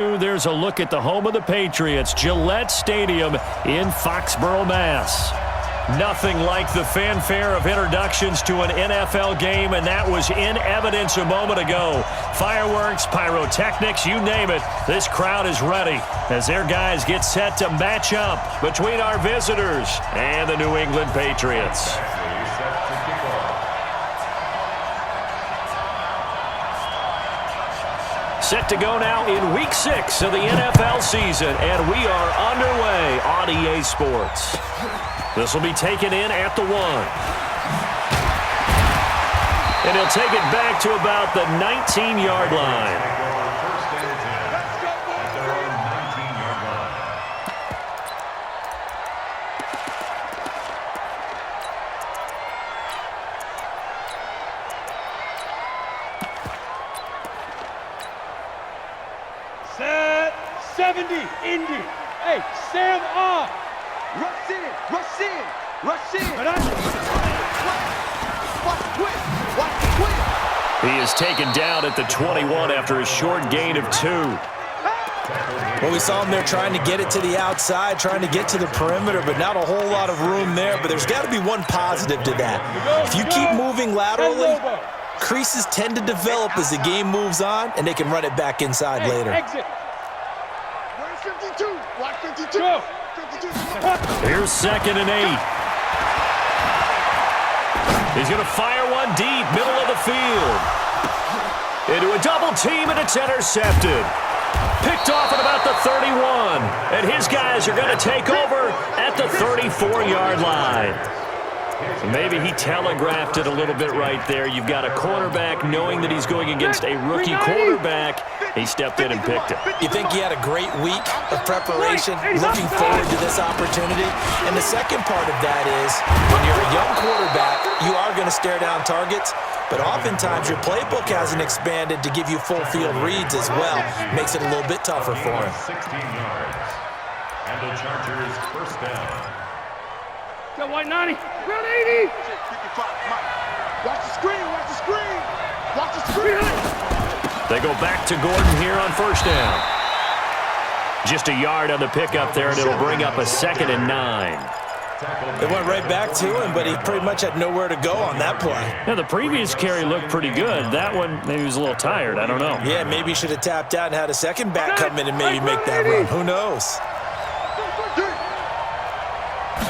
There's a look at the home of the Patriots, Gillette Stadium in Foxborough, Mass. Nothing like the fanfare of introductions to an NFL game, and that was in evidence a moment ago. Fireworks, pyrotechnics, you name it. This crowd is ready as their guys get set to match up between our visitors and the New England Patriots. Set to go now in Week 6 of the NFL season, and we are underway on EA Sports. This will be taken in at the 1. And he'll take it back to about the 19-yard line. Set 70, Indy. Hey, Sam off. Rush in, rush in, rush in. Watch quick, watch quick. He is taken down at the 21 after a short gain of 2. Well, we saw him there trying to get it to the outside, trying to get to the perimeter, but not a whole lot of room there. But there's got to be one positive to that. If you keep moving laterally, creases tend to develop as the game moves on, and they can run it back inside later. Exit. Where's 52? Watch 52. Go. 52. Here's 2nd and 8. He's going to fire one deep, middle of the field. Into a double team, and it's intercepted. Picked off at about the 31. And his guys are going to take over at the 34-yard line. Maybe he telegraphed it a little bit right there. You've got a quarterback knowing that he's going against a rookie quarterback. He stepped in and picked it. You think he had a great week of preparation, looking forward to this opportunity? And the second part of that is, when you're a young quarterback, you are going to stare down targets, but oftentimes your playbook hasn't expanded to give you full field reads as well. Makes it a little bit tougher for him. 16 yards. And the Chargers first down. Go white 90. Round 80. Watch the screen, watch the screen. Watch the screen. They go back to Gordon here on first down. Just a yard on the pickup there, and it'll bring up a 2nd and 9. They went right back to him, but he pretty much had nowhere to go on that play. Now, the previous carry looked pretty good. That one, maybe he was a little tired. I don't know. Yeah, maybe he should have tapped out and had a second back come in and maybe make that run. Who knows?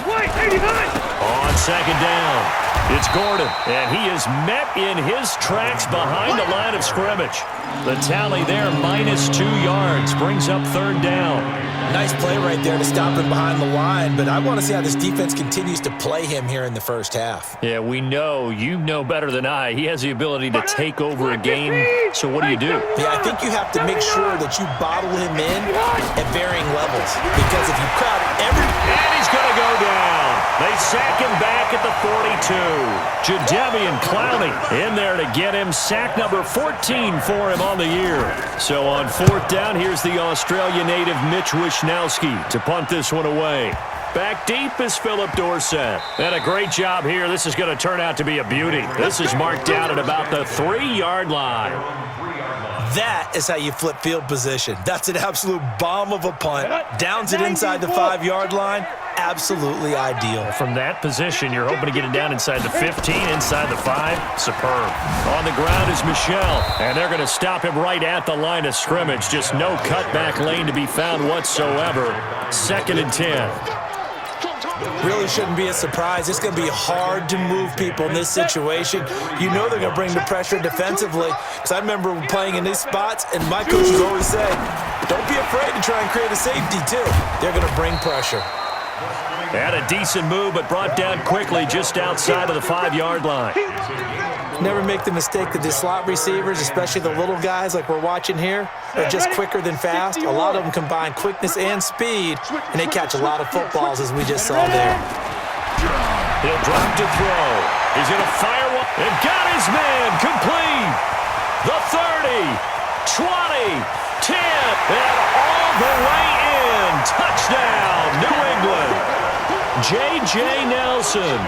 White 89. On 2nd down, it's Gordon, and he is met in his tracks behind the line of scrimmage. The tally there, -2 yards, brings up 3rd down. Nice play right there to stop him behind the line, but I want to see how this defense continues to play him here in the first half. Yeah, we know, you know better than I, he has the ability to take over a game, so what do? Yeah, I think you have to make sure that you bottle him in at varying levels, because if you crowd every... And he's going to go down. They sack him back at the 42. Jadeveon Clowney in there to get him. Sack number 14 for him on the year. So on 4th down, here's the Australia native Mitch Wishnowsky to punt this one away. Back deep is Philip Dorsett. And a great job here. This is going to turn out to be a beauty. This is marked down at about the 3-yard line. That is how you flip field position. That's an absolute bomb of a punt. Downs it inside the 5-yard line. Absolutely ideal. From that position, you're hoping to get it down inside the 15, inside the 5. Superb. On the ground is Michel, and they're going to stop him right at the line of scrimmage. Just no cutback lane to be found whatsoever. 2nd and 10. Really shouldn't be a surprise. It's going to be hard to move people in this situation. You know they're going to bring the pressure defensively. Because I remember playing in these spots, and my coaches always say, don't be afraid to try and create a safety, too. They're going to bring pressure. Had a decent move, but brought down quickly just outside of the 5-yard line. Never make the mistake that the slot receivers, especially the little guys like we're watching here, are just quicker than fast. A lot of them combine quickness and speed, and they catch a lot of footballs, as we just saw there. He'll drop to throw. He's going to fire one. And got his man complete. The 30, 20, 10, and all the way in. Touchdown, New England. J.J. Nelson,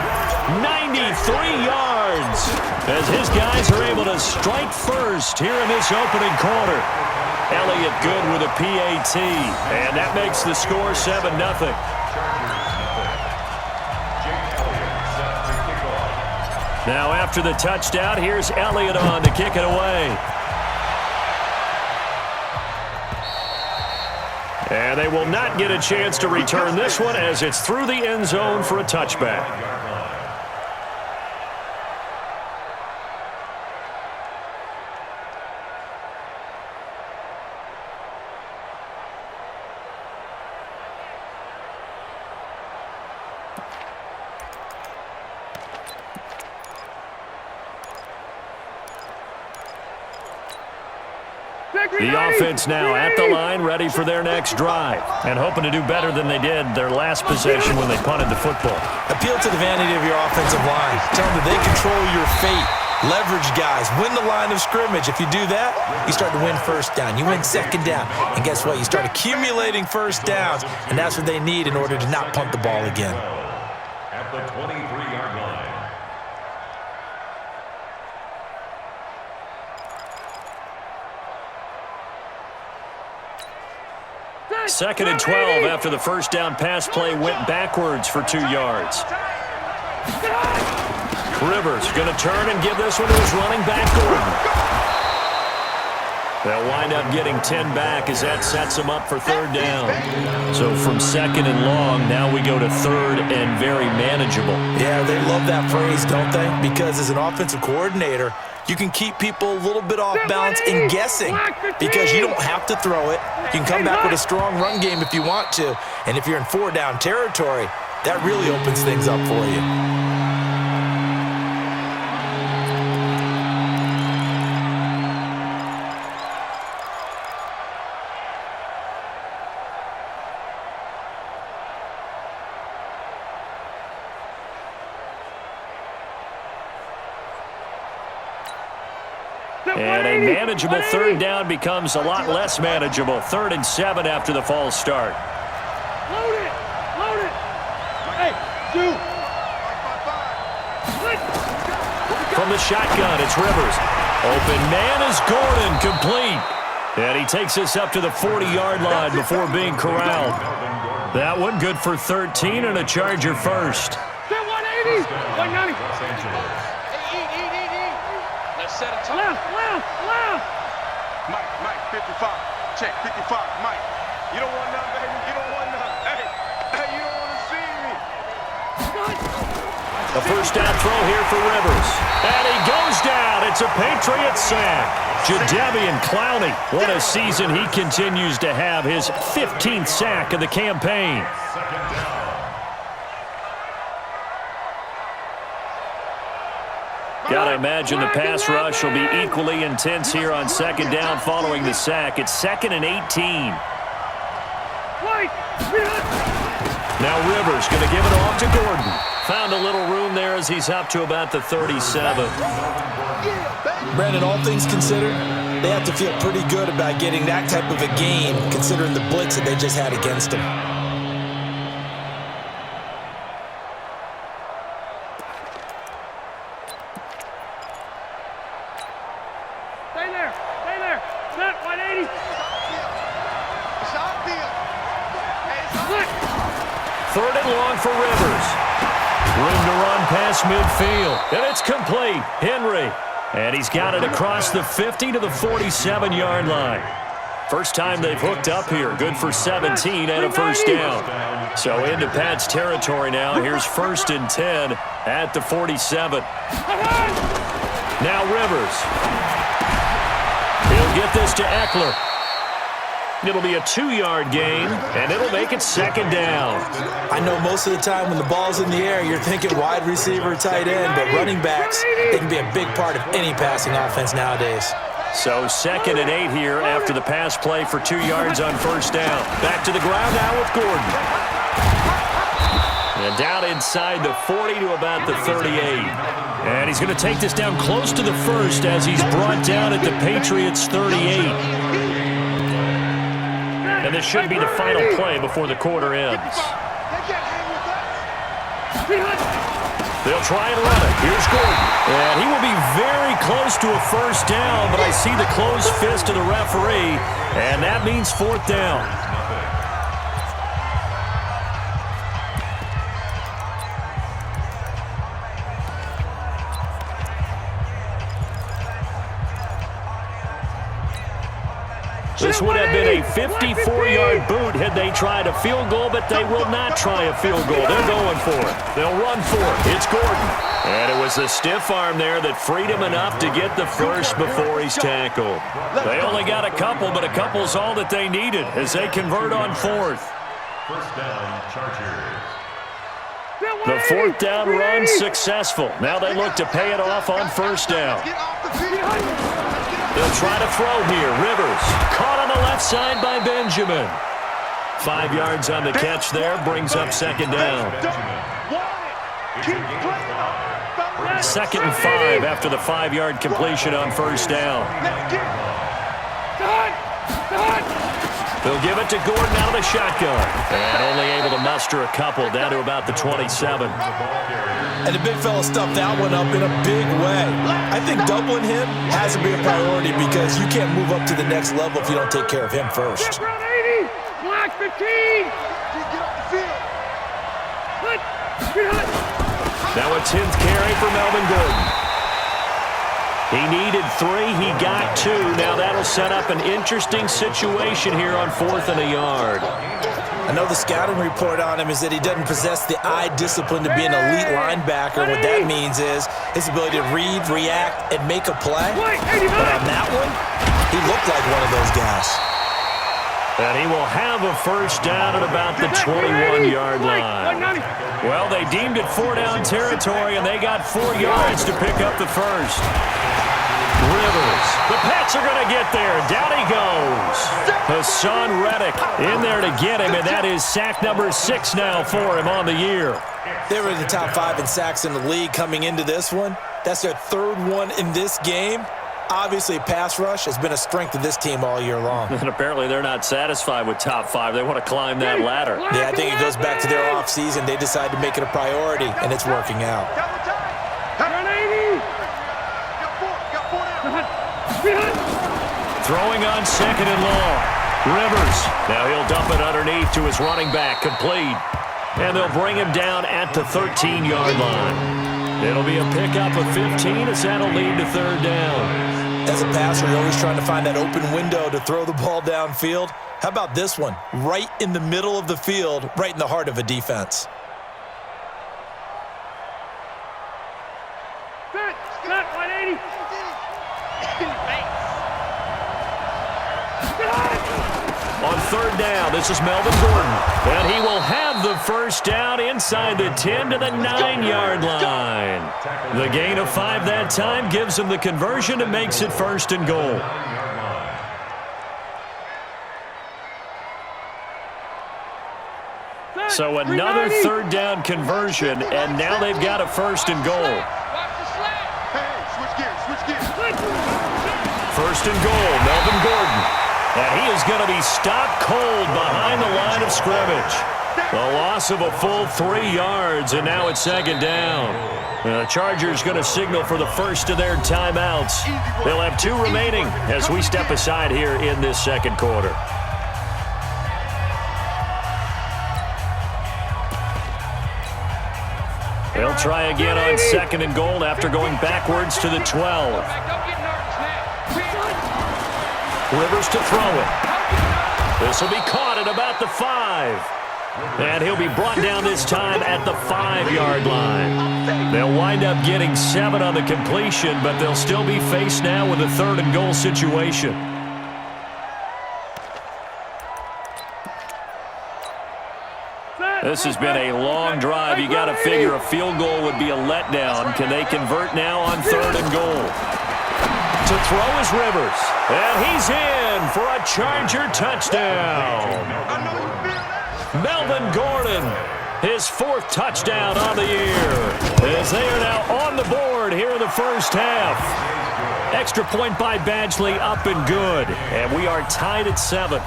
93 yards, as his guys are able to strike first here in this opening quarter. Elliott good with a PAT. And that makes the score 7-0. Now after the touchdown, here's Elliott on to kick it away. And they will not get a chance to return this one as it's through the end zone for a touchback. The offense now at the line, ready for their next drive, and hoping to do better than they did their last possession when they punted the football. Appeal to the vanity of your offensive line. Tell them that they control your fate. Leverage guys. Win the line of scrimmage. If you do that, you start to win first down. You win second down. And guess what? You start accumulating first downs, and that's what they need in order to not punt the ball again. At the 23-yard line. Second and 12 after the first down pass play went backwards for 2 yards. Rivers going to turn and give this one to his running back, Gordon. They'll wind up getting 10 back as that sets them up for third down. So from second and long, now we go to third and very manageable. Yeah, they love that phrase, don't they? Because as an offensive coordinator, you can keep people a little bit off balance and guessing because you don't have to throw it. You can come back with a strong run game if you want to. And if you're in 4-down territory, that really opens things up for you. And a manageable third down becomes a lot less manageable. 3rd and 7 after the false start. Load it! Load it! Hey, dude! From the shotgun, it's Rivers. Open man is Gordon, complete. And he takes us up to the 40-yard line before being corralled. That one good for 13 and a Charger first. 180! 190! Left! Mike, 55. Check, 55. Mike, you don't want none, baby. You don't want none. Hey, you don't want to see me. A first down throw here for Rivers. And he goes down. It's a Patriot sack. Jadeveon Clowney. What a season he continues to have. His 15th sack of the campaign. Got to imagine the pass rush will be equally intense here on second down following the sack. It's 2nd and 18. Now Rivers going to give it off to Gordon. Found a little room there as he's up to about the 37. Brandon, all things considered, they have to feel pretty good about getting that type of a game considering the blitz that they just had against them. Third and long for Rivers. Room to run past midfield. And it's complete. Henry. And he's got it across the 50 to the 47-yard line. First time they've hooked up here. Good for 17 and a first down. So into Pat's territory now. Here's 1st and 10 at the 47. Now Rivers. He'll get this to Eckler. It'll be a 2-yard gain, and it'll make it 2nd down. I know most of the time when the ball's in the air, you're thinking wide receiver, tight end, but running backs, they can be a big part of any passing offense nowadays. So 2nd and 8 here after the pass play for 2 yards on first down. Back to the ground now with Gordon. And down inside the 40 to about the 38. And he's going to take this down close to the first as he's brought down at the Patriots' 38. And this should be the final play before the quarter ends. They'll try and run it. Here's Gordon. And he will be very close to a first down, but I see the closed fist of the referee, and that means fourth down. This would have been a 54-yard boot had they tried a field goal, but they will not try a field goal. They're going for it. They'll run for it. It's Gordon. And it was the stiff arm there that freed him enough to get the first before he's tackled. They only got a couple, but a couple's all that they needed as they convert on fourth. First down, Chargers. The fourth down run successful. Now they look to pay it off on first down. They'll try to throw here. Rivers caught on the left side by Benjamin. 5 yards on the catch there, brings up second down. Second and 5 after the 5-yard completion on first down. They'll give it to Gordon out of the shotgun. And only able to muster a couple down to about the 27. And the big fella stuffed that one up in a big way. I think doubling him has to be a priority because you can't move up to the next level if you don't take care of him first. Get around 80. Black 15. Get off the field. Now a 10th carry for Melvin Gordon. He needed 3. He got 2. Now that'll set up an interesting situation here on 4th and a yard. I know the scouting report on him is that he doesn't possess the eye discipline to be an elite linebacker. What that means is his ability to read, react, and make a play. But on that one, he looked like one of those guys. And he will have a first down at about the 21-yard line. Well, they deemed it 4-down territory, and they got 4 yards to pick up the first. Rivers. The Pats are going to get there. Down he goes. Hassan Reddick in there to get him, and that is sack number 6 now for him on the year. They were in the top 5 in sacks in the league coming into this one. That's their 3rd one in this game. Obviously, pass rush has been a strength of this team all year long. And apparently they're not satisfied with top 5. They want to climb that ladder. Yeah, I think it goes back to their offseason. They decided to make it a priority, and it's working out. Throwing on second and long. Rivers. Now he'll dump it underneath to his running back. Complete. And they'll bring him down at the 13-yard line. It'll be a pickup of 15 as that'll lead to 3rd down. As a passer, you're always trying to find that open window to throw the ball downfield. How about this one? Right in the middle of the field, right in the heart of a defense. Set 180. On 3rd down, this is Melvin Gordon. And he will have the first down inside the 10 to the 9-yard line. The gain of 5 that time gives him the conversion and makes it 1st and goal. So another 3rd down conversion, and now they've got a 1st and goal. Switch gears. 1st and goal, Melvin Gordon. And he is going to be stopped cold behind the line of scrimmage. A loss of a full 3 yards, and now it's 2nd down. The Chargers going to signal for the first of their timeouts. They'll have 2 remaining as we step aside here in this 2nd quarter. They'll try again on 2nd and goal after going backwards to the 12. Rivers to throw it. This will be caught at about the 5. And he'll be brought down this time at the 5-yard line. They'll wind up getting 7 on the completion, but they'll still be faced now with a 3rd and goal situation. This has been a long drive. You got to figure a field goal would be a letdown. Can they convert now on 3rd and goal? To throw is Rivers. And he's in for a Charger touchdown. Melvin Gordon, his 4th touchdown on the year. As they are now on the board here in the first half. Extra point by Badgley up and good. And we are tied at 7.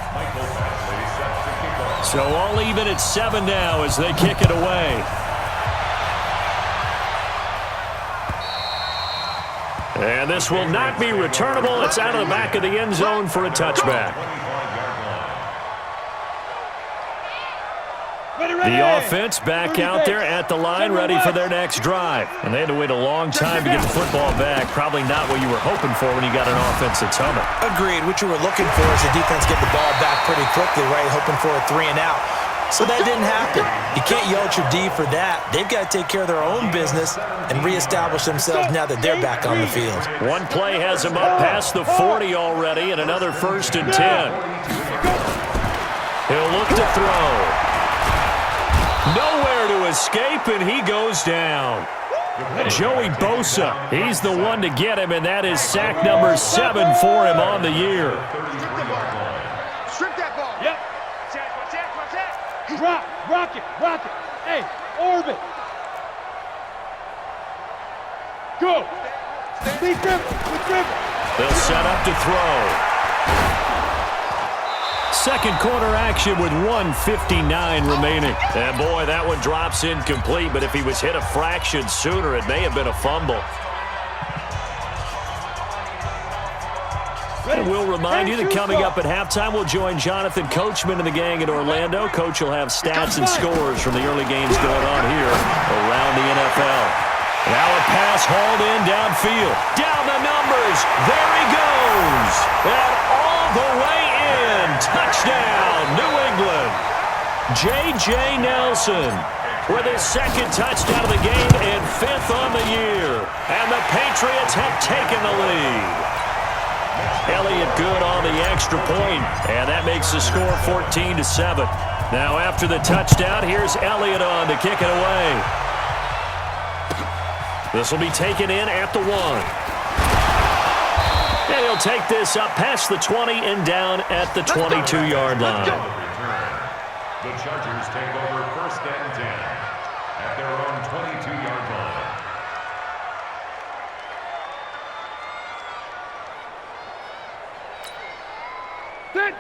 So all even at 7 now as they kick it away. And this will not be returnable. It's out of the back of the end zone for a touchback. The offense back out there at the line, ready for their next drive. And they had to wait a long time to get the football back. Probably not what you were hoping for when you got an offense that's humming. Agreed. What you were looking for is the defense get the ball back pretty quickly, right? Hoping for a 3 and out. So that didn't happen. You can't yell at your D for that. They've got to take care of their own business and reestablish themselves now that they're back on the field. One play has him up past the 40 already, and another 1st and 10. He'll look to throw. Nowhere to escape, and he goes down. Joey Bosa, he's the one to get him, and that is sack number 7 for him on the year. Strip that ball. Yep. Drop. Rock it. Hey, orbit. Go. Be dribble. They'll set up to throw. Second quarter action with 1:59 remaining. And boy, that one drops incomplete, but if he was hit a fraction sooner, it may have been a fumble. And we'll remind you that coming up at halftime, we'll join Jonathan Coachman and the gang in Orlando. Coach will have stats and scores from the early games going on here around the NFL. Now a pass hauled in downfield. Down the numbers. There he goes. And all the way in. Touchdown, New England. J.J. Nelson with his 2nd touchdown of the game and 5th on the year. And the Patriots have taken the lead. Elliott good on the extra point, and that makes the score 14-7. Now after the touchdown, here's Elliott on to kick it away. This will be taken in at the 1. And he'll take this up past the 20 and down at the 22-yard line. The Chargers take over 1st and 10 at their own 22-yard line.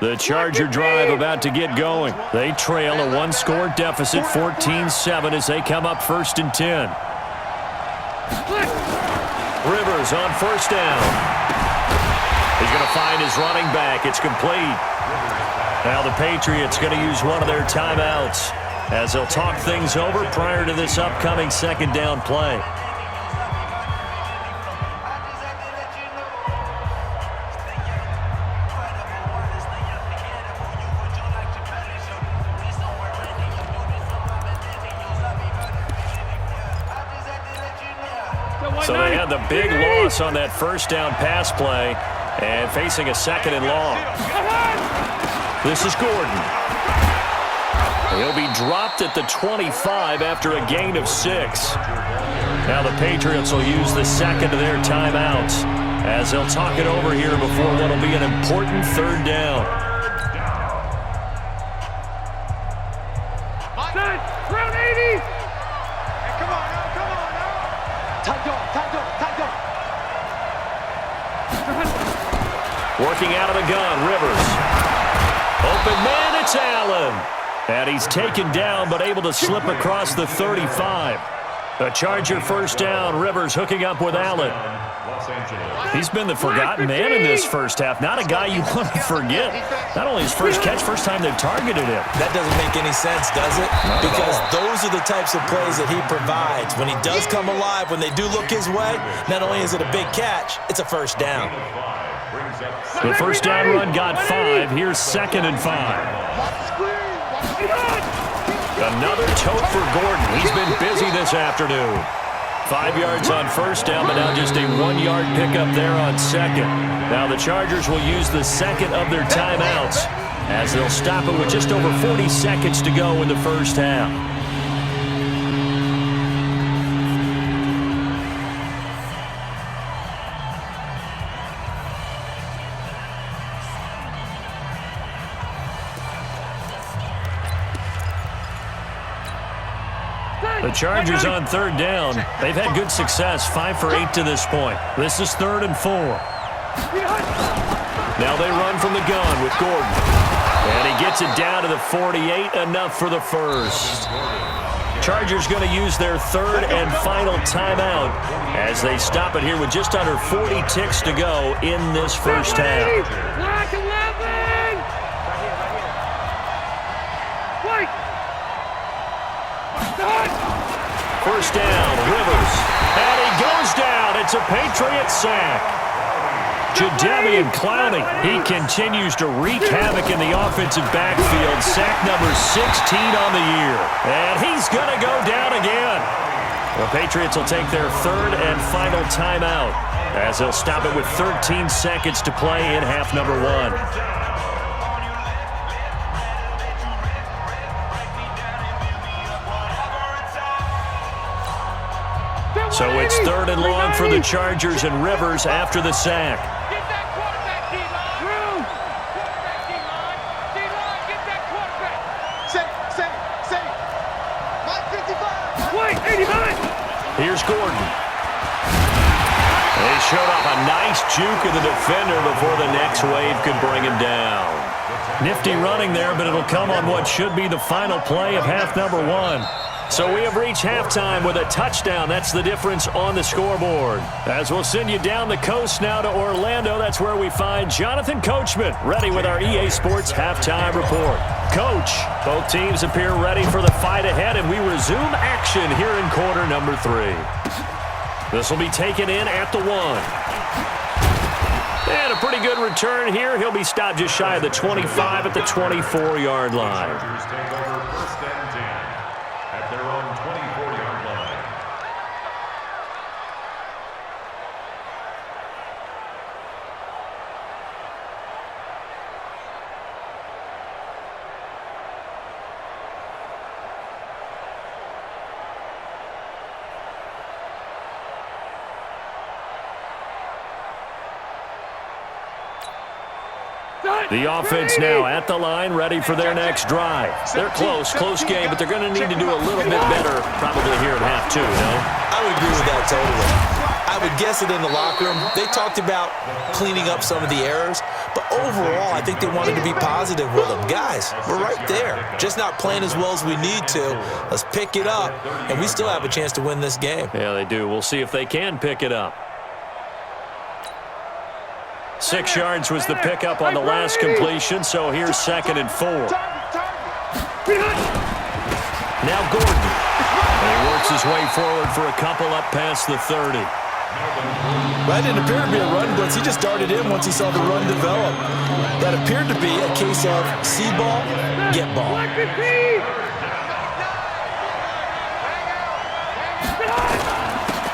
The Charger drive about to get going. They trail a 1-score deficit, 14-7, as they come up 1st and 10. Rivers on 1st down. He's going to find his running back. It's complete. Now the Patriots going to use one of their timeouts as they'll talk things over prior to this upcoming 2nd down play. So they had the big loss on that 1st down pass play and facing a 2nd and long. This is Gordon. He'll be dropped at the 25 after a gain of 6. Now the Patriots will use the 2nd of their timeouts as they'll talk it over here before what will be an important 3rd down. Round 80. Come on now. Tight dog. Working out of the gun, Rivers. Open man, it's Allen. And he's taken down, but able to slip across the 35. A Charger 1st down. Rivers hooking up with Allen. He's been the forgotten man in this 1st half. Not a guy you want to forget. Not only his first catch, first time they've targeted him. That doesn't make any sense, does it? Because those are the types of plays that he provides. When he does come alive, when they do look his way, not only is it a big catch, it's a 1st down. The 1st down run got 5. Here's 2nd and 5. Another tote for Gordon. He's been busy this afternoon. 5 yards on 1st down, but now just a 1-yard pickup there on 2nd. Now the Chargers will use the 2nd of their timeouts as they'll stop it with just over 40 seconds to go in the 1st half. The Chargers on 3rd down. They've had good success, 5 for 8 to this point. This is 3rd and 4. Now they run from the gun with Gordon. And he gets it down to the 48, enough for the 1st. Chargers going to use their third and final timeout as they stop it here with just under 40 ticks to go in this first half. LAC 11! Wait! First down, Rivers. And he goes down. It's a Patriot sack. Jadeveon Clowney, he continues to wreak havoc in the offensive backfield. Sack number 16 on the year. And he's going to go down again. The Patriots will take their third and final timeout as they'll stop it with 13 seconds to play in half number one. So it's third and long for the Chargers, and Rivers after the sack. Get that quarterback, D-line! Quarterback, D-line! D-line, get that quarterback! Say. Mike 55. Wait, 89! Here's Gordon. They showed off a nice juke of the defender before the next wave could bring him down. Nifty running there, but it'll come on what should be the final play of half number one. So we have reached halftime with a touchdown. That's the difference on the scoreboard. As we'll send you down the coast now to Orlando, that's where we find Jonathan Coachman ready with our EA Sports halftime report. Coach, both teams appear ready for the fight ahead, and we resume action here in quarter number 3. This will be taken in at the 1. And a pretty good return here. He'll be stopped just shy of the 25 at the 24-yard line. Chargers take over first and 10 at their own 24-yard line. The offense now at the line, ready for their next drive. They're close game, but they're going to need to do a little bit better probably here at half 2, no? I would agree with that totally. I would guess it in the locker room. They talked about cleaning up some of the errors, but overall, I think they wanted to be positive with them. Guys, we're right there. Just not playing as well as we need to. Let's pick it up, and we still have a chance to win this game. Yeah, they do. We'll see if they can pick it up. 6 yards was the pickup on the last completion, so here's 2nd and 4. Now Gordon. And he works his way forward for a couple up past the 30. Right, didn't appear to be a run blitz. He just darted in once he saw the run develop. That appeared to be a case of see ball, get ball.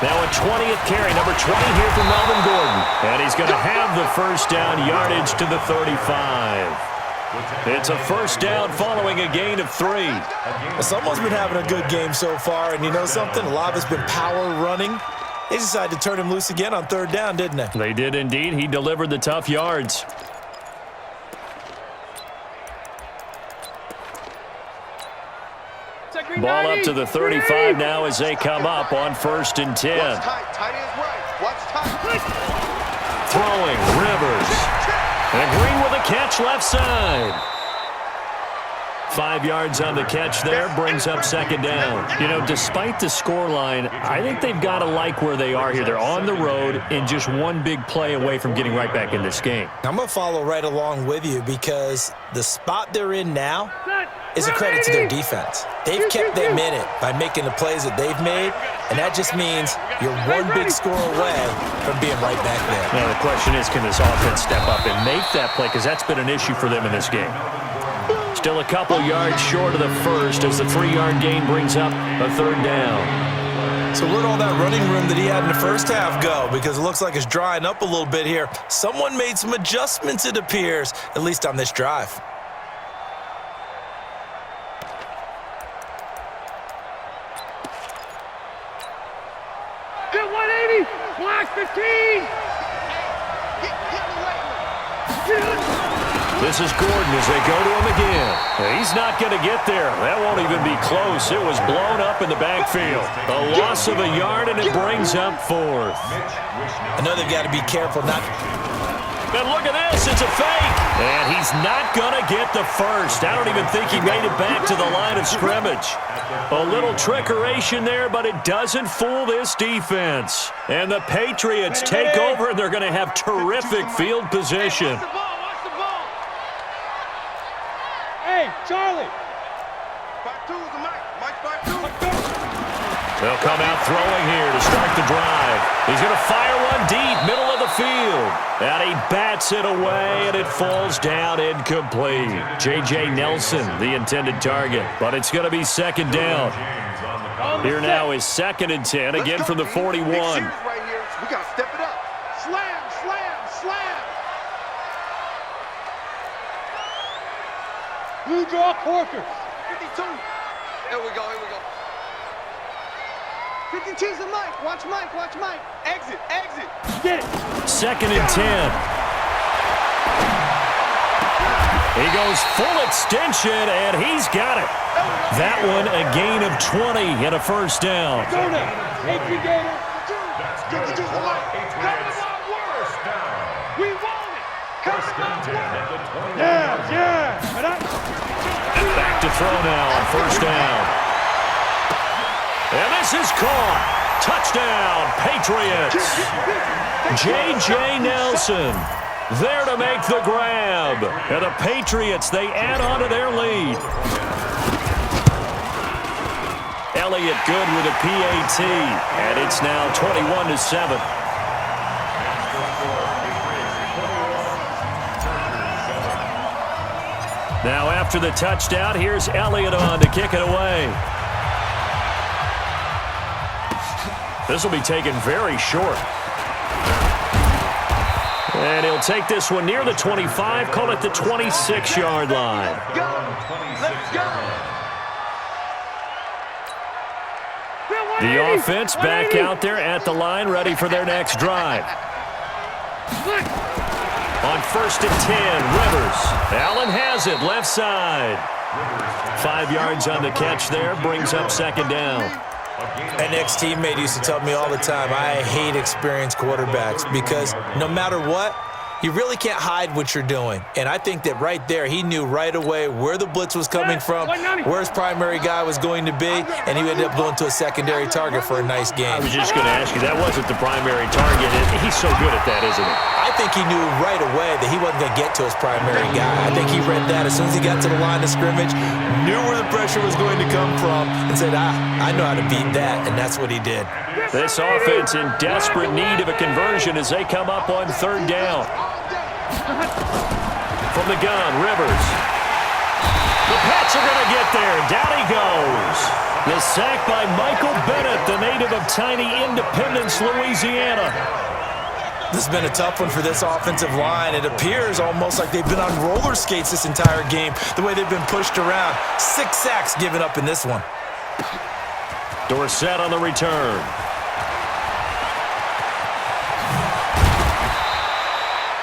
Now a 20th carry, number 20 here for Melvin Gordon. And he's going to have the first down, yardage to the 35. It's a first down following a gain of 3. Well, someone's been having a good game so far, and you know something? A lot of it's been power running. They decided to turn him loose again on 3rd down, didn't they? They did indeed. He delivered the tough yards. Ball up to the 35 now as they come up on 1st and 10. Watch tight. Tight ends right. Watch tight. Throwing, Rivers. And Green with a catch left side. 5 yards on the catch there, brings up 2nd down. You know, despite the scoreline, I think they've got to like where they are here. They're on the road and just one big play away from getting right back in this game. I'm going to follow right along with you because the spot they're in now is a credit to their defense. They've kept them in it by making the plays that they've made, and that just means you're one big score away from being right back there. Now, the question is, can this offense step up and make that play? Because that's been an issue for them in this game. Still a couple yards short of the first as the 3-yard gain brings up a 3rd down. So where'd all that running room that he had in the first half go? Because it looks like it's drying up a little bit here. Someone made some adjustments, it appears, at least on this drive. Hit 180! Black 15! This is Gordon as they go to him again. He's not going to get there. That won't even be close. It was blown up in the backfield. A loss of a yard, and it brings up 4th. I know they've got to be careful not. And look at this. It's a fake. And he's not going to get the first. I don't even think he made it back to the line of scrimmage. A little trickeration there, but it doesn't fool this defense. And the Patriots take over, and they're going to have terrific field position. Watch the ball, watch the ball. Hey, Charlie. 5-2 is the Mike. Mike 5-2. They'll come out throwing here to start the drive. He's going to fire one deep, middle of the field. And he bats it away, and it falls down incomplete. J.J. Nelson, the intended target. But it's going to be second down. Here now is 2nd and 10, again from the 41. Big series right here. We got to step it up. Slam, slam, slam. Blue draw Corker. 52. Here we go, here we go. 52's the Mike. Watch Mike, watch Mike. Exit, exit. Get it. 2nd and 10. He goes full extension, and he's got it. That one a gain of 20 and a first down. Go now. Patriot Gator. That's good. Patriots. First down. We want it. First and 10 at the 20. Yeah. Back to throw now on first down. And this is caught. Touchdown, Patriots. J.J. Nelson there to make the grab. And the Patriots, they add on to their lead. Elliott good with a PAT. And it's now 21-7. Now after the touchdown, here's Elliott on to kick it away. This will be taken very short. And he'll take this one near the 25, call it the 26-yard line. Let's go. The offense back out there at the line, ready for their next drive. On 1st and 10, Rivers. Allen has it, left side. 5 yards on the catch there, brings up second down. An ex-teammate used to tell me all the time, I hate experienced quarterbacks because no matter what, you really can't hide what you're doing. And I think that right there, he knew right away where the blitz was coming from, where his primary guy was going to be, and he ended up going to a secondary target for a nice game. I was just going to ask you, that wasn't the primary target. He's so good at that, isn't he? I think he knew right away that he wasn't going to get to his primary guy. I think he read that as soon as he got to the line of scrimmage, knew where the pressure was going to come from, and said, I know how to beat that, and that's what he did. This offense in desperate need of a conversion as they come up on 3rd down. From the gun, Rivers. The Pats are going to get there. Down he goes. The sack by Michael Bennett, the native of tiny Independence, Louisiana. This has been a tough one for this offensive line. It appears almost like they've been on roller skates this entire game, the way they've been pushed around. 6 sacks given up in this one. Dorsett on the return.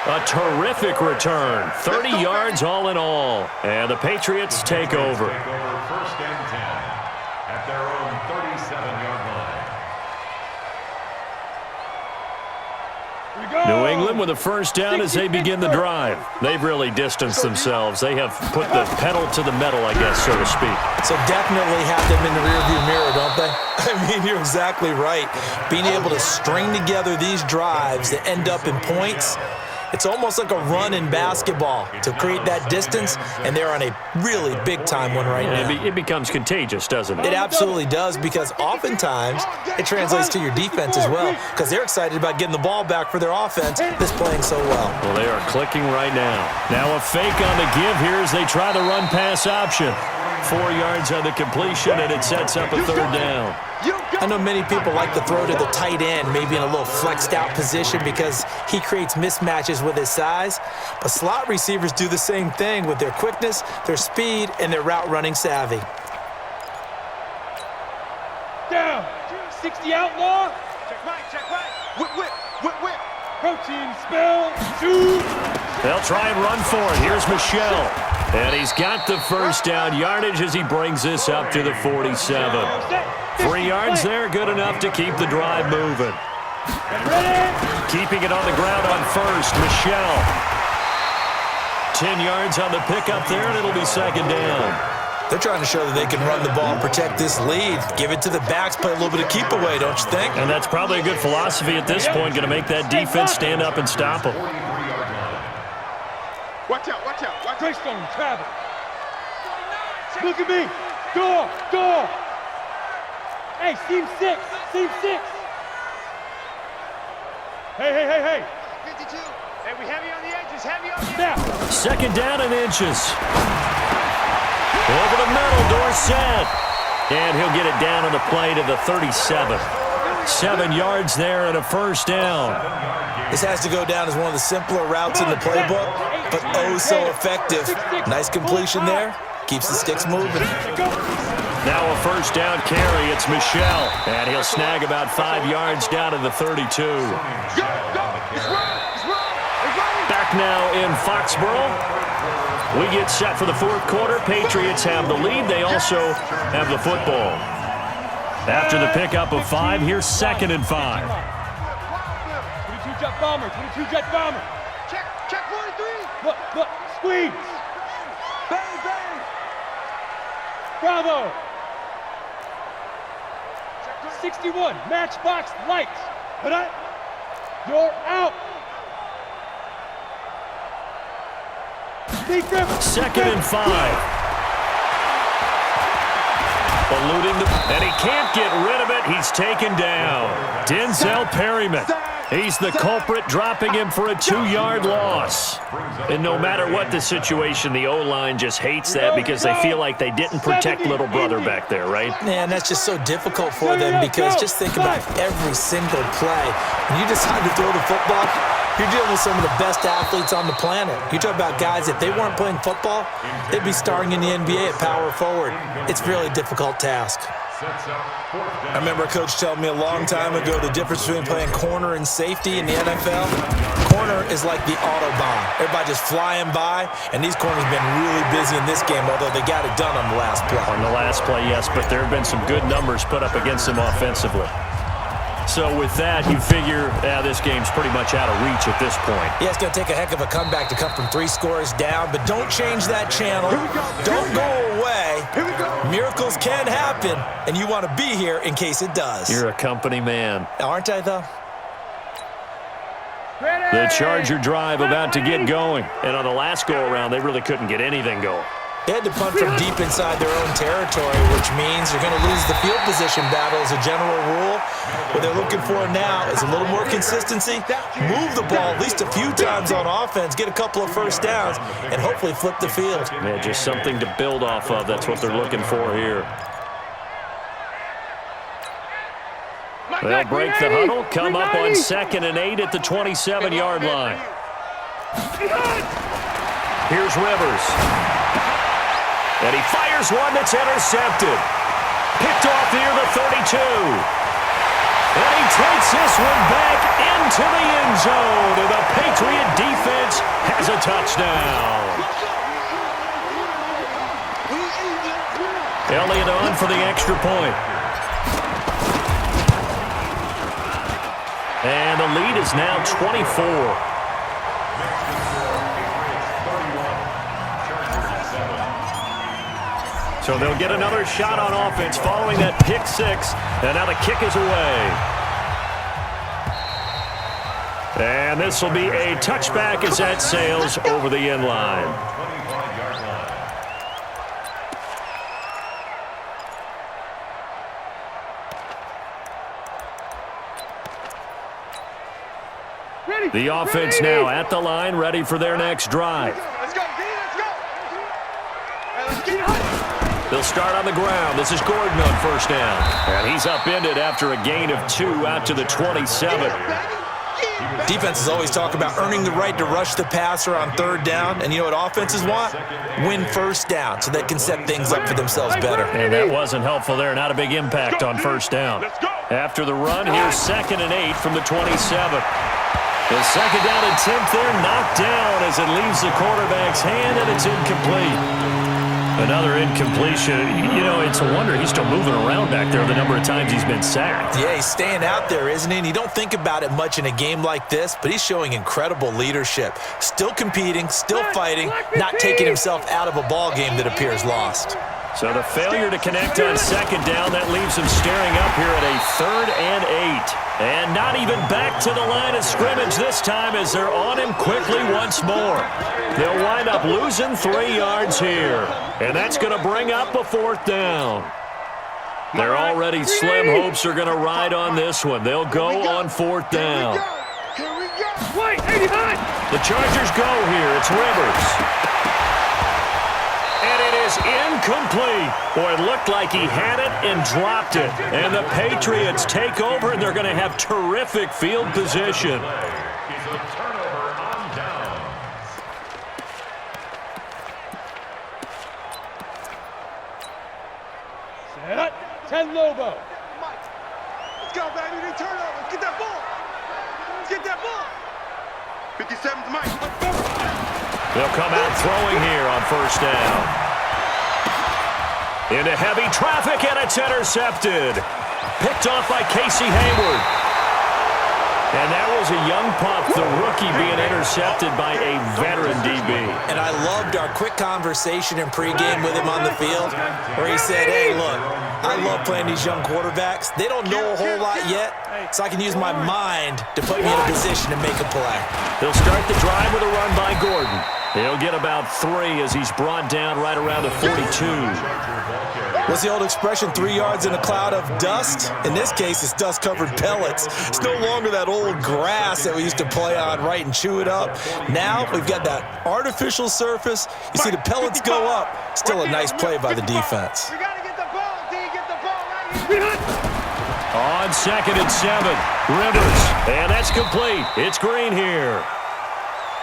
A terrific return. 30 yards all in all. And the Patriots take over. First and 10 at their own 37-yard line. New England with a first down as they begin the drive. They've really distanced themselves. They have put the pedal to the metal, I guess, so to speak. So definitely have them in the rearview mirror, don't they? I mean, you're exactly right. Being able to string together these drives that end up in points, it's almost like a run in basketball to create that distance, and they're on a really big-time one right now. It becomes contagious, doesn't it? It absolutely does, because oftentimes it translates to your defense as well, because they're excited about getting the ball back for their offense that's playing so well. Well, they are clicking right now. Now a fake on the give here as they try the run-pass option. 4 yards on the completion, and it sets up a 3rd down. I know many people like to throw to the tight end, maybe in a little flexed out position because he creates mismatches with his size. But slot receivers do the same thing with their quickness, their speed, and their route running savvy. Down. 60 outlaw. Check right. Whip. Protein spell. Shoot. They'll try and run for it. Here's Michelle. And he's got the first down yardage as he brings this up to the 47. 3 yards there, good enough to keep the drive moving. Keeping it on the ground on first, Michelle. 10 yards on the pickup there, and it'll be second down. They're trying to show that they can run the ball and protect this lead. Give it to the backs, play a little bit of keep away, don't you think? And that's probably a good philosophy at this point, going to make that defense stand up and stop them. Watch out, watch out, watch out. Greystone, travel. Look at me. Door. Hey, seam 6. Hey. 52. Hey, we heavy on the edges, edges. Second down and inches. Over the middle, Dorsett. And he'll get it down on the play to the 37. 7 yards there and a first down. This has to go down as one of the simpler routes in the playbook, but oh so effective. Nice completion there. Keeps the sticks moving. Now a first down carry. It's Michel. And he'll snag about 5 yards down to the 32. Back now in Foxborough. We get set for the fourth quarter. Patriots have the lead. They also have the football. After the pickup of 5, here's 2nd and 5. 22 jet bomber. Check 43. Look, squeeze. Bang. Bravo. 61, matchbox lights. You're out. Second and 5. Eluding and he can't get rid of it. He's taken down. Denzel Perryman. He's the culprit, dropping him for a 2-yard loss. And no matter what the situation, the O-line just hates that because they feel like they didn't protect little brother back there, right? Man, that's just so difficult for them because just think about every single play. When you decide to throw the football, you're dealing with some of the best athletes on the planet. You talk about guys, if they weren't playing football, they'd be starring in the NBA at power forward. It's a really difficult task. I remember a coach telling me a long time ago the difference between playing corner and safety in the NFL. Corner is like the Autobahn. Everybody just flying by, and these corners have been really busy in this game, although they got it done on the last play. On the last play, yes, but there have been some good numbers put up against them offensively. So with that, you figure this game's pretty much out of reach at this point. Yeah, it's going to take a heck of a comeback to come from 3 scores down, but don't change that channel. Don't go away. Miracles can happen, and you want to be here in case it does. You're a company man. Aren't I, though? The Charger drive about to get going. And on the last go-around, they really couldn't get anything going. They had to punt from deep inside their own territory, which means you're going to lose the field position battle as a general rule. What they're looking for now is a little more consistency, move the ball at least a few times on offense, get a couple of first downs, and hopefully flip the field. Yeah, just something to build off of. That's what they're looking for here. They'll break the huddle, come up on 2nd and 8 at the 27-yard line. Here's Rivers. And he fires one that's intercepted. Picked off near the 32. And he takes this one back into the end zone. And the Patriot defense has a touchdown. Elliott on for the extra point. And the lead is now 24. So they'll get another shot on offense following that pick 6. And now the kick is away. And this will be a touchback as that sails over the end line. The offense now at the line, ready for their next drive. Let's go, let's go. Let's get it. They'll start on the ground. This is Gordon on first down. And he's upended after a gain of 2 out to the 27. Defenses always talk about earning the right to rush the passer on 3rd down. And you know what offenses want? Win first down so they can set things up for themselves better. And that wasn't helpful there. Not a big impact on first down. After the run, here's 2nd and 8 from the 27. The second down attempt there knocked down as it leaves the quarterback's hand, and it's incomplete. Another incompletion. You know, it's a wonder he's still moving around back there the number of times he's been sacked. Yeah, he's staying out there, isn't he? And you don't think about it much in a game like this, but he's showing incredible leadership. Still competing, still fighting, not taking himself out of a ball game that appears lost. So the failure to connect on second down, that leaves him staring up here at a 3rd and 8. And not even back to the line of scrimmage this time as they're on him quickly once more. They'll wind up losing 3 yards here. And that's going to bring up a 4th down. Their already slim hopes are going to ride on this one. They'll go on 4th down. The Chargers go here. It's Rivers. And it is incomplete. Boy, it looked like he had it and dropped it. And the Patriots take over, and they're going to have terrific field position. Is a turnover on downs. Set. 10 Lobo. Let's go, baby. They turn over. Get that ball. Get that ball. 57's Mike. They'll come out throwing here on 1st down. Into heavy traffic, and it's intercepted. Picked off by Casey Hayward. And that was a young pup, the rookie being intercepted by a veteran DB. And I loved our quick conversation in pregame with him on the field where he said, hey, look, I love playing these young quarterbacks. They don't know a whole lot yet, so I can use my mind to put me in a position to make a play. They'll start the drive with a run by Gordon. He'll get about 3 as he's brought down right around the 42. What's the old expression, 3 yards in a cloud of dust? In this case, it's dust-covered pellets. It's no longer that old grass that we used to play on, right, and chew it up. Now we've got that artificial surface. You see the pellets go up. Still a nice play by the defense. We got to get the ball, D. Get the ball right here. On 2nd and 7, Rivers. And that's complete. It's Green here.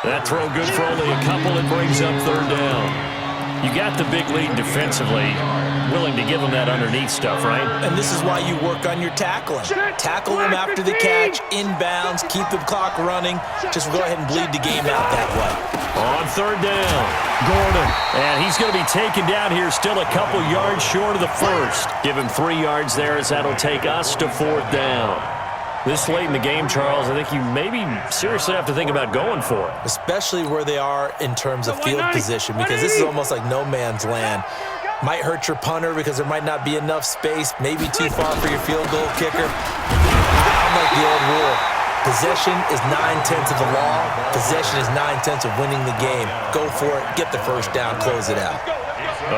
That throw good for only a couple. It brings up 3rd down. You got the big lead defensively, willing to give them that underneath stuff, right? And this is why you work on your tackling. Tackle them after the catch, inbounds, keep the clock running. Just go ahead and bleed the game out that way. On 3rd down, Gordon. And he's going to be taken down here, still a couple yards short of the 1st. Give him 3 yards there as that'll take us to 4th down. This late in the game, Charles, I think you maybe seriously have to think about going for it. Especially where they are in terms of field position, because this is almost like no man's land. Might hurt your punter because there might not be enough space, maybe too far for your field goal kicker. I like the old rule. Possession is 9/10 of the law. Possession is 9/10 of winning the game. Go for it, get the 1st down, close it out.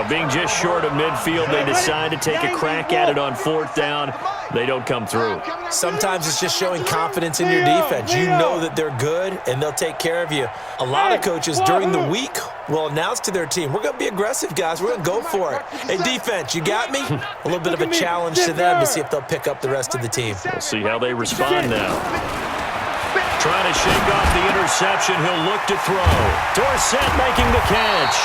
Being just short of midfield, they decide to take a crack at it on 4th down. They don't come through. Sometimes it's just showing confidence in your defense. You know that they're good, and they'll take care of you. A lot of coaches during the week will announce to their team, we're going to be aggressive, guys. We're going to go for it. Hey, defense, you got me? A little bit of a challenge to them to see if they'll pick up the rest of the team. We'll see how they respond now. Trying to shake off the interception. He'll look to throw. Dorsett making the catch.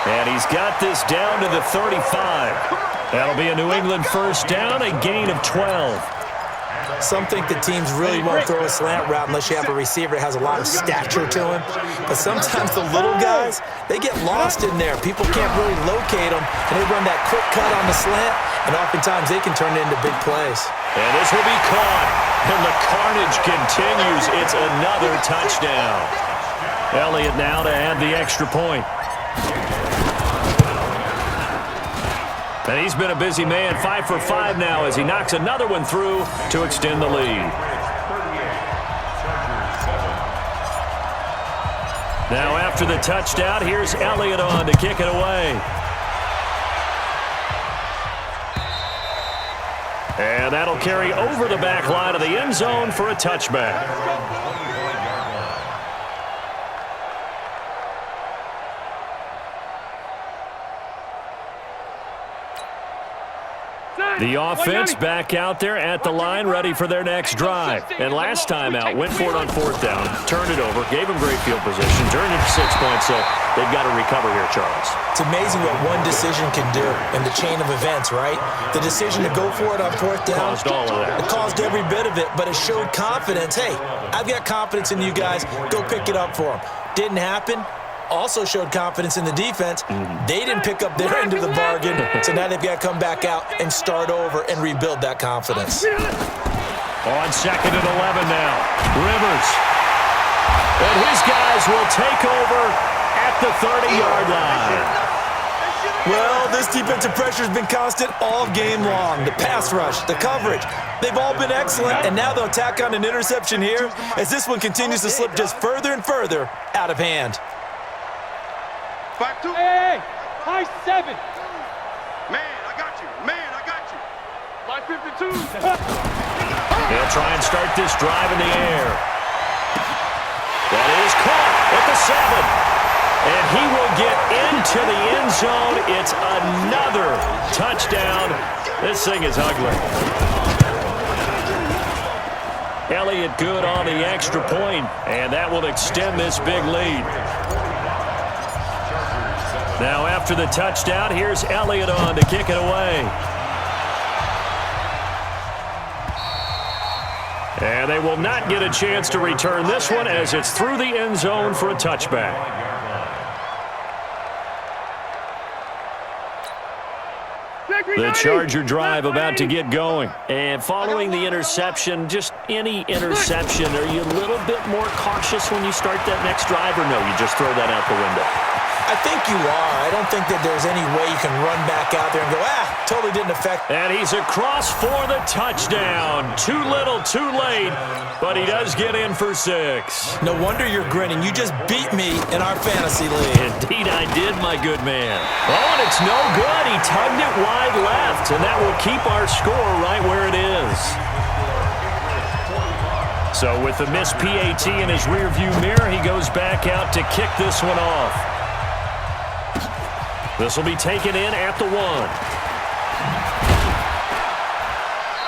And he's got this down to the 35. That'll be a New England 1st down, a gain of 12. Some think the teams really won't throw a slant route unless you have a receiver that has a lot of stature to him. But sometimes the little guys, they get lost in there. People can't really locate them, and they run that quick cut on the slant, and oftentimes they can turn it into big plays. And this will be caught, and the carnage continues. It's another touchdown. Elliott now to add the extra point. And he's been a busy man, 5 for 5 now as he knocks another one through to extend the lead. Now after the touchdown, here's Elliott on to kick it away. And that'll carry over the back line of the end zone for a touchback. The offense back out there at the line, ready for their next drive. And last time out, went for it on 4th down, turned it over, gave them great field position, turned it to 6 points, so they've got to recover here, Charles. It's amazing what one decision can do in the chain of events, right? The decision to go for it on 4th down. Caused all of that. It caused every bit of it, but it showed confidence. Hey, I've got confidence in you guys. Go pick it up for them. Didn't happen. also showed confidence in the defense. They didn't pick up their end of the bargain, so now they've got to come back out and start over and rebuild that confidence. On 2nd and 11 now. Rivers. And his guys will take over at the 30-yard line. Well, this defensive pressure has been constant all game long. The pass rush, the coverage, they've all been excellent, and now they'll tack on an interception here as this one continues to slip just further and further out of hand. 5-2. Hey, high 7. Man, I got you. Man, I got you. Line 52. They'll try and start this drive in the air. That is caught at the 7. And he will get into the end zone. It's another touchdown. This thing is ugly. Elliott good on the extra point, and that will extend this big lead. Now after the touchdown, here's Elliott on to kick it away. And they will not get a chance to return this one as it's through the end zone for a touchback. The Charger drive about to get going. And following the interception, just any interception, are you a little bit more cautious when you start that next drive, or no, you just throw that out the window? I think you are. I don't think that there's any way you can run back out there and go, totally didn't affect. And he's across for the touchdown. Too little, too late, but he does get in for 6. No wonder you're grinning. You just beat me in our fantasy league. Indeed I did, my good man. Oh, and it's no good. He tugged it wide left, and that will keep our score right where it is. So with the missed PAT in his rearview mirror, he goes back out to kick this one off. This will be taken in at the 1.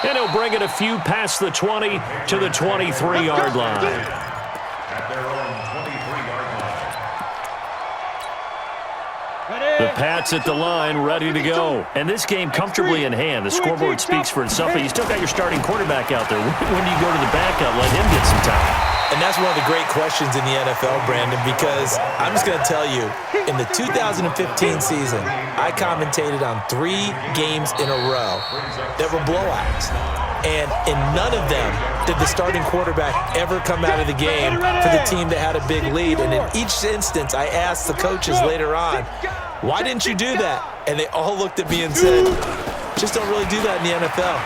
And he'll bring it a few past the 20 to the 23-yard line. At their own 23-yard line. The Pats at the line, ready to go. And this game comfortably in hand. The scoreboard speaks for itself, but you still got your starting quarterback out there. When do you go to the backup, let him get some time? And that's one of the great questions in the NFL, Brandon, because I'm just going to tell you, in the 2015 season, I commentated on 3 games in a row that were blowouts. And in none of them did the starting quarterback ever come out of the game for the team that had a big lead. And in each instance, I asked the coaches later on, why didn't you do that? And they all looked at me and said, just don't really do that in the NFL.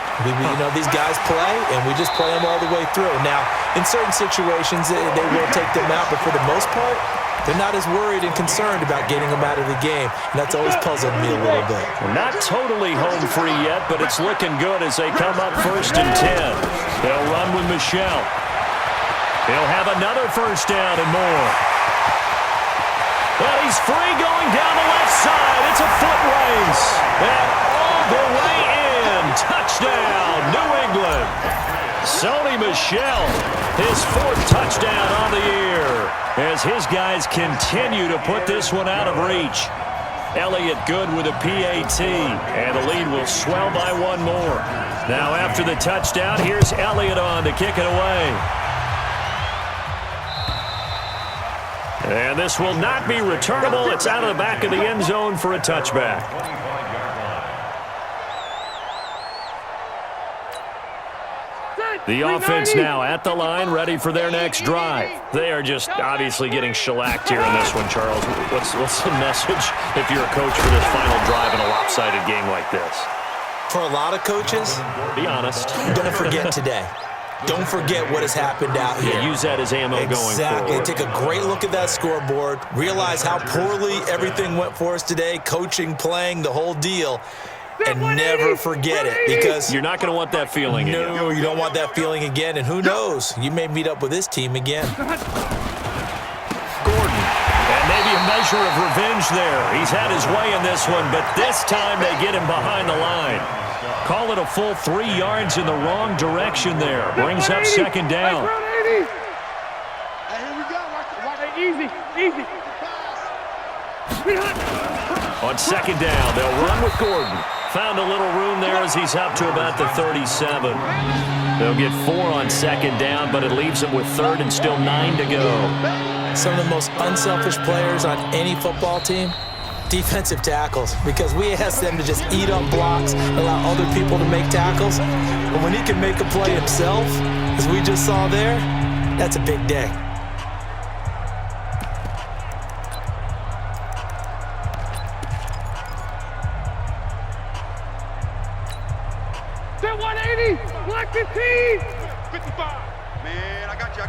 These guys play, and we just play them all the way through. Now, in certain situations, they will take them out, but for the most part, they're not as worried and concerned about getting them out of the game, and that's always puzzled me a little bit. We're not totally home free yet, but it's looking good as they come up 1st and 10. They'll run with Michelle. He'll have another first down and more. Well, he's free going down the left side. It's a foot race. And all the way in. Touchdown, New England. Sony Michel, his 4th touchdown on the year, as his guys continue to put this one out of reach. Elliott good with a PAT, and the lead will swell by 1 more. Now after the touchdown, here's Elliott on to kick it away. And this will not be returnable. It's out of the back of the end zone for a touchback. The offense now at the line, ready for their next drive. They are just obviously getting shellacked here in this one, Charles. What's the message if you're a coach for this final drive in a lopsided game like this? For a lot of coaches, be honest. Don't forget today. Don't forget what has happened out here. Yeah, use that as ammo going forward. Exactly. Take a great look at that scoreboard. Realize how poorly everything went for us today. Coaching, playing, the whole deal. And never forget it, because you're not going to want that feeling again. No, you don't want that feeling again. And who knows? You may meet up with this team again. Gordon. And maybe a measure of revenge there. He's had his way in this one, but this time they get him behind the line. Call it a full 3 yards in the wrong direction there. Brings up 2nd down. Hey, here we go. Easy. On 2nd down, they'll run with Gordon. Found a little room there as he's up to about the 37. They'll get 4 on 2nd down, but it leaves them with 3rd and still 9 to go. some of the most unselfish players on any football team? Defensive tackles, because we ask them to just eat up blocks, allow other people to make tackles. But when he can make a play himself, as we just saw there, that's a big day. They're 180. Black 15. 55. Man, I got you.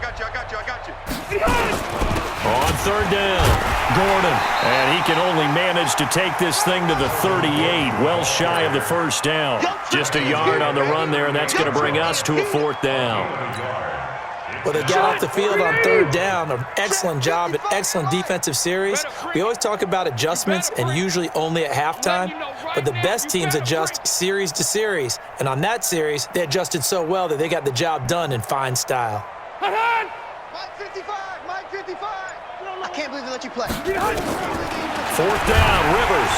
On third down, Gordon. And he can only manage to take this thing to the 38, well shy of the first down. Just a yard on the run there, and that's going to bring us to a fourth down. Well, they got off the field on third down. An excellent job, an excellent defensive series. We always talk about adjustments and usually only at halftime, but the best teams adjust series to series. And on that series, they adjusted so well that they got the job done in fine style. Mike 55. I can't believe they let you play. Fourth down, Rivers.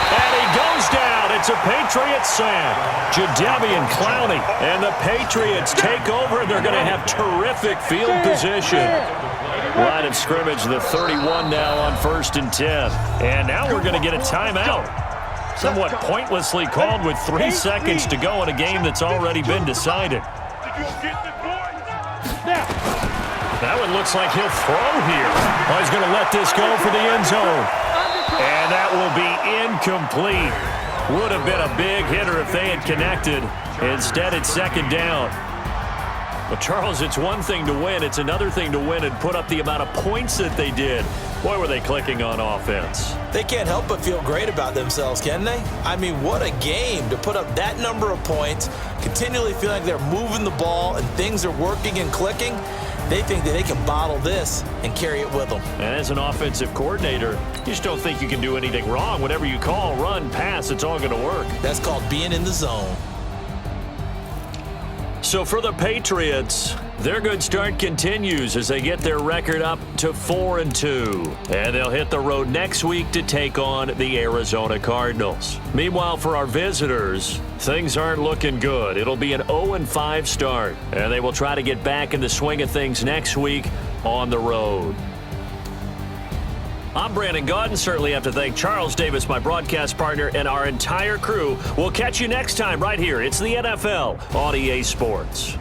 And he goes down. It's a Patriots sack. Jadeveon Clowney. And the Patriots take over. They're going to have terrific field position. Line of scrimmage, the 31 now on 1st and 10. And now we're going to get a timeout. Somewhat pointlessly called with 3 seconds to go in a game that's already been decided. That one looks like he'll throw here. Oh, he's going to let this go for the end zone. And that will be incomplete. Would have been a big hitter if they had connected. Instead, it's second down. But, Charles, it's one thing to win. It's another thing to win and put up the amount of points that they did. Boy, were they clicking on offense. They can't help but feel great about themselves, can they? I mean, what a game to put up that number of points, continually feel like they're moving the ball and things are working and clicking. They think that they can bottle this and carry it with them. And as an offensive coordinator, you just don't think you can do anything wrong. Whatever you call, run, pass, it's all going to work. That's called being in the zone. So for the Patriots, their good start continues as they get their record up to 4-2. And they'll hit the road next week to take on the Arizona Cardinals. Meanwhile, for our visitors, things aren't looking good. It'll be an 0-5 start, and they will try to get back in the swing of things next week on the road. I'm Brandon Gaudin. Certainly have to thank Charles Davis, my broadcast partner, and our entire crew. We'll catch you next time right here. It's the NFL on EA Sports.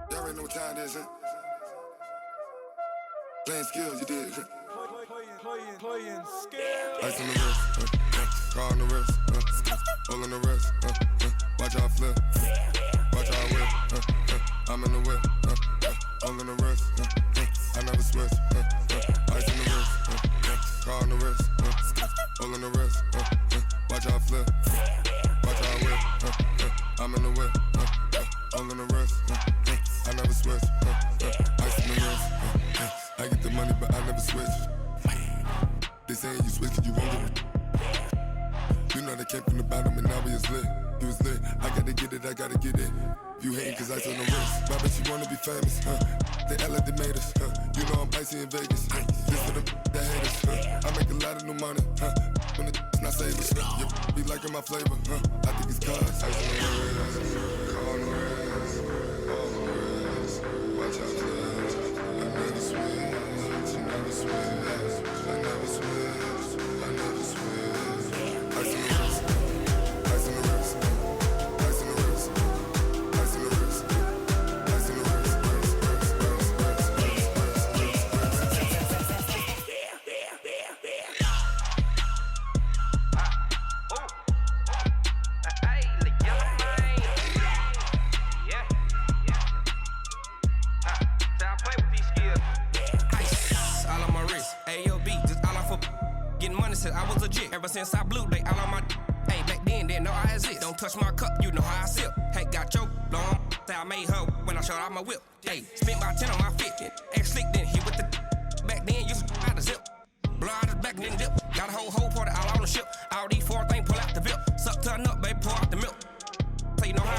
Y'all already know what time it is, huh? Playing skills, you did. Playing skills. Ice on the wrist, car on the wrist, all on the wrist, watch how I flip, watch how I whip, I'm in the whip, all on the wrist, I never switch, ice on the wrist, car on the wrist, all on the wrist, watch how I flip, watch how I whip, I'm in the whip, all on the wrist, I never switch, ice on the wrist, I get the money but I never switch. They saying you switch, you won't get it. You know they came from the bottom and now we is lit. You was lit, I gotta get it, I gotta get it. You hating cause ice on the wrist. Why bet you wanna be famous, They Ella they made us, You know I'm icy in Vegas, This for the that hate us, I make a lot of new money, When the not savers, You be liking my flavor, I think it's cause ice on the wrist, car on the wrist, all on the wrist. Watch out, flex, I never switch, you never switch. I never switch, I never switch. Ice on the wrist, ice on the wrist, ice on the wrist, ice on the wrist, ice on the wrist, Hey, the yellow man. Yeah. I play with these skills. Ice all on my wrist, AOB, just all off of getting money since I was legit. Ever since I blew, they all on my. Hey, back then, didn't know I exist. Don't touch my cup, you know how I sip. Hey, got your long. Say I made her when I showed out my whip. Hey, spent about 10 on my fit. X slick, then hit with the. Back then, used to out the zip. Blow out his back, then dip. Got a whole party all on the ship. All these 4 things pull out the VIP. Suck, turn up, baby, pour out the milk. So you know how